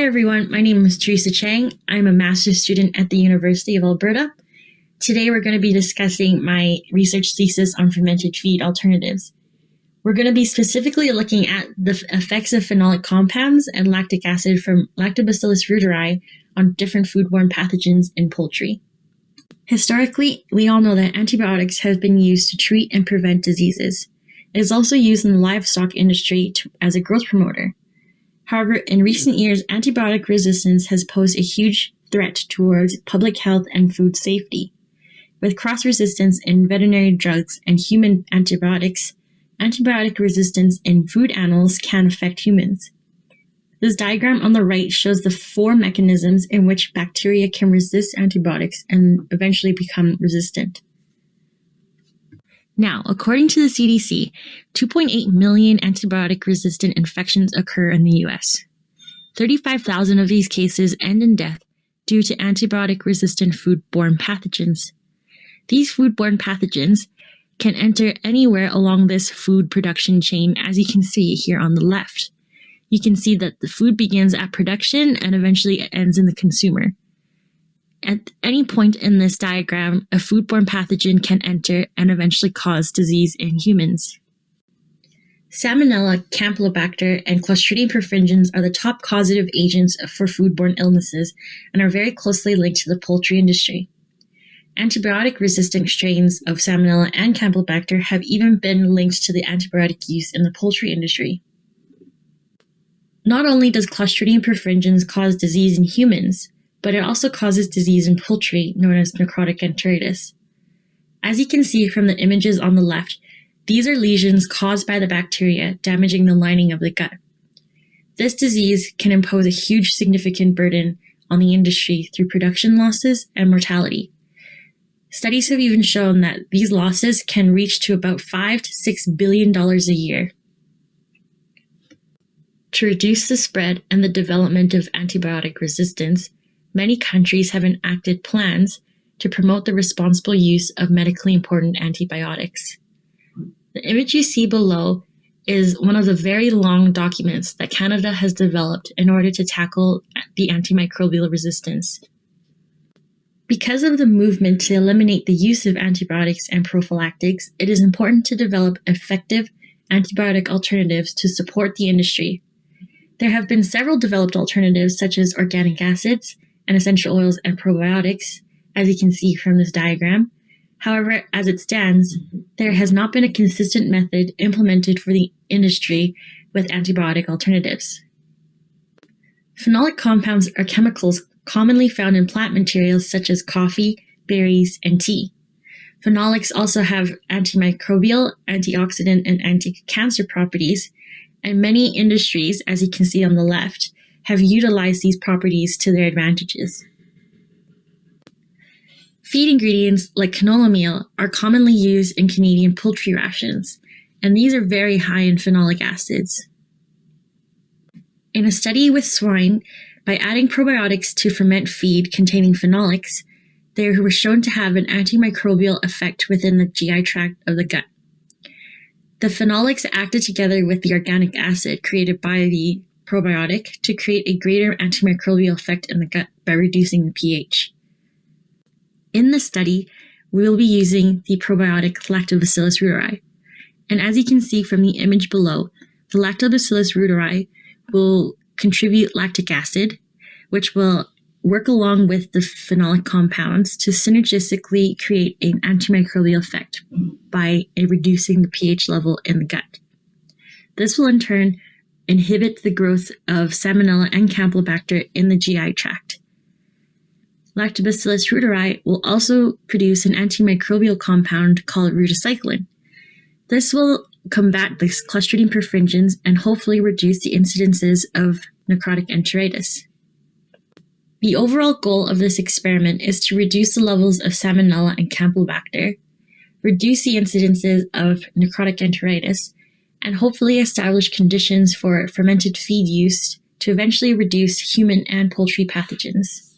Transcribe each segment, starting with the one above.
everyone, my name is Taresa Chieng. I'm a master's student at the University of Alberta. Today we're going to be discussing my research thesis on fermented feed alternatives. We're going to be specifically looking at the effects of phenolic compounds and lactic acid from Lactobacillus reuteri on different foodborne pathogens in poultry. Historically, we all know that antibiotics have been used to treat and prevent diseases. It is also used in the livestock industry as a growth promoter. However, in recent years, antibiotic resistance has posed a huge threat towards public health and food safety. With cross-resistance in veterinary drugs and human antibiotics, antibiotic resistance in food animals can affect humans. This diagram on the right shows the 4 mechanisms in which bacteria can resist antibiotics and eventually become resistant. Now, according to the CDC, 2.8 million antibiotic-resistant infections occur in the U.S. 35,000 of these cases end in death due to antibiotic-resistant foodborne pathogens. These foodborne pathogens can enter anywhere along this food production chain, as you can see here on the left. You can see that the food begins at production and eventually ends in the consumer. At any point in this diagram, a foodborne pathogen can enter and eventually cause disease in humans. Salmonella, Campylobacter, and Clostridium perfringens are the top causative agents for foodborne illnesses and are very closely linked to the poultry industry. Antibiotic-resistant strains of Salmonella and Campylobacter have even been linked to the antibiotic use in the poultry industry. Not only does Clostridium perfringens cause disease in humans, but it also causes disease in poultry known as necrotic enteritis. As you can see from the images on the left, these are lesions caused by the bacteria damaging the lining of the gut. This disease can impose a huge significant burden on the industry through production losses and mortality. Studies have even shown that these losses can reach to about $5 to $6 billion a year. To reduce the spread and the development of antibiotic resistance, many countries have enacted plans to promote the responsible use of medically important antibiotics. The image you see below is one of the very long documents that Canada has developed in order to tackle the antimicrobial resistance. Because of the movement to eliminate the use of antibiotics and prophylactics, it is important to develop effective antibiotic alternatives to support the industry. There have been several developed alternatives such as organic acids and essential oils and probiotics, as you can see from this diagram. However, as it stands, there has not been a consistent method implemented for the industry with antibiotic alternatives. Phenolic compounds are chemicals commonly found in plant materials such as coffee, berries, and tea. Phenolics also have antimicrobial, antioxidant, and anti-cancer properties, and many industries, as you can see on the left, have utilized these properties to their advantages. Feed ingredients like canola meal are commonly used in Canadian poultry rations, and these are very high in phenolic acids. In a study with swine, by adding probiotics to ferment feed containing phenolics, they were shown to have an antimicrobial effect within the GI tract of the gut. The phenolics acted together with the organic acid created by the probiotic to create a greater antimicrobial effect in the gut by reducing the pH. In this study, we will be using the probiotic Lactobacillus reuteri. And as you can see from the image below, the Lactobacillus reuteri will contribute lactic acid, which will work along with the phenolic compounds to synergistically create an antimicrobial effect by reducing the pH level in the gut. This will in turn inhibit the growth of Salmonella and Campylobacter in the GI tract. Lactobacillus reuteri will also produce an antimicrobial compound called ruticycline. This will combat the Clostridium perfringens and hopefully reduce the incidences of necrotic enteritis. The overall goal of this experiment is to reduce the levels of Salmonella and Campylobacter, reduce the incidences of necrotic enteritis, and hopefully establish conditions for fermented feed use to eventually reduce human and poultry pathogens.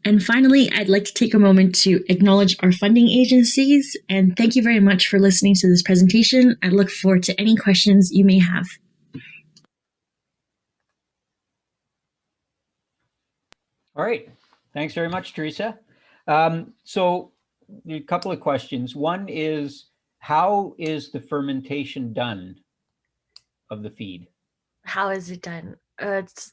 And finally, I'd like to take a moment to acknowledge our funding agencies, and thank you very much for listening to this presentation. I look forward to any questions you may have. All right. Thanks very much, Teresa. So a couple of questions. One is, how is the fermentation done of the feed? How is it done? It's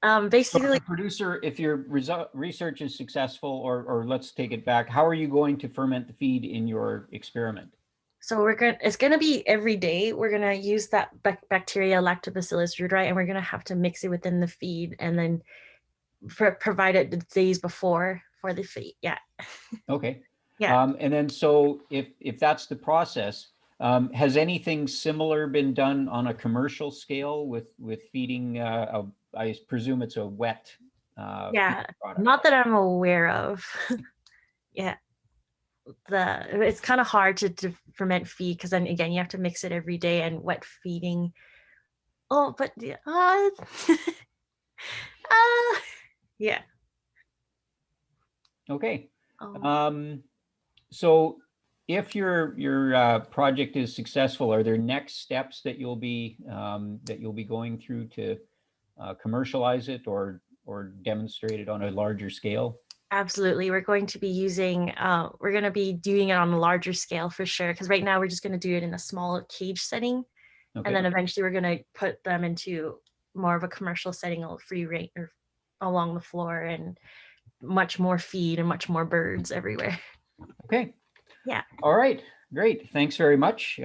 So as basically, a producer, if your research is successful, or let's take it back, how are you going to ferment the feed in your experiment? so it's gonna be every day. We're gonna use that bacteria Lactobacillus reuteri, and we're gonna have to mix it within the feed, and then provide it the days before for the feed. Yeah, Okay. yeah. And then so if that's the process, has anything similar been done on a commercial scale with feeding? I presume it's a wet feed Yeah, product. not that I'm aware of. Yeah, it's kind of hard to ferment feed because then again you have to mix it every day and wet feeding. Oh, but uh, yeah. Okay. Oh, Um, so if your project is successful, are there next steps that you'll be going through to commercialize it or demonstrate it on a larger scale? absolutely. We're going to be doing it on a larger scale for sure. Because right now we're just going to do it in a small cage setting. And Okay. then eventually we're going to put them into more of a commercial setting, free range or along the floor and much more feed and much more birds everywhere. Okay. Yeah. All right. Great. Thanks very much.